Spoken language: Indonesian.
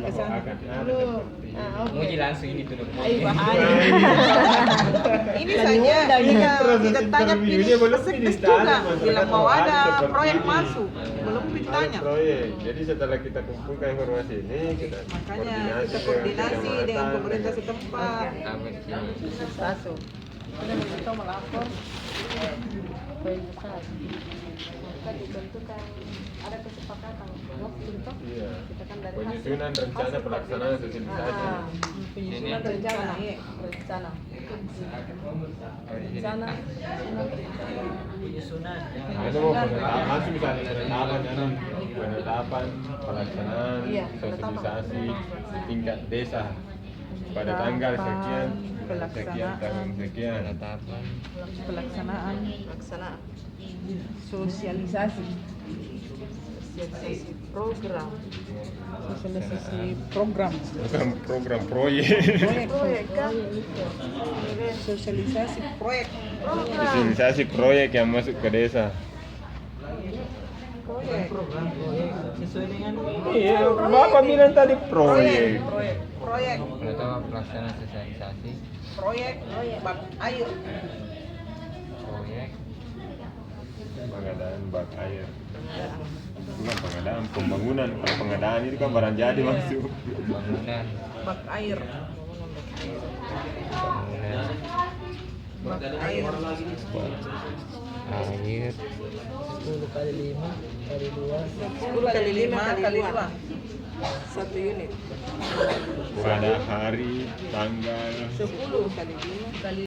ke sana. akan ada Lu, seperti Mau langsung ini tuh. Ay, bahaya. Ini saja kita tanya interviewnya belum sekdes ditanya, juga. masyarakat Bilang mau ada seperti proyek ini. masuk, belum ditanya. Ada proyek. Jadi setelah kita kumpulkan informasi ini, kita Makanya koordinasi kita koordinasi dengan kecamatan, pemerintah setempat. Apa sih? Satu. Kita minta melapor. Maka dibentukkan ada kesepakatan waktu untuk Iya. kita kan dari Penyusunan rencana pelaksanaan sosialisasi. Penyusunan rencana. rencana Nah, itu mau penetapan, langsung misalnya penetapan pelaksanaan Iya, sosialisasi tingkat desa pada tanggal sekian, sekian tahun sekian. Pelaksanaan pelaksanaan sosialisasi. program Sosialisasi program. Bukan program proyek. proyek kan Sosialisasi proyek. program Sosialisasi proyek yang masuk ke desa. proyek Sesuai dengan Iya, Bapak bilang tadi proyek. proyek. Atau pelaksanaan sosialisasi Proyek bak air. proyek Pengadaan bak air. Bukan pengadaan, pembangunan. Kalau pengadaan itu kan barang jadi masuk. bangunan Bak air. bangunan Bak air. air 10 kali 5 kali 2. 1 unit. Pada hari, tanggal, 10 kali 5 kali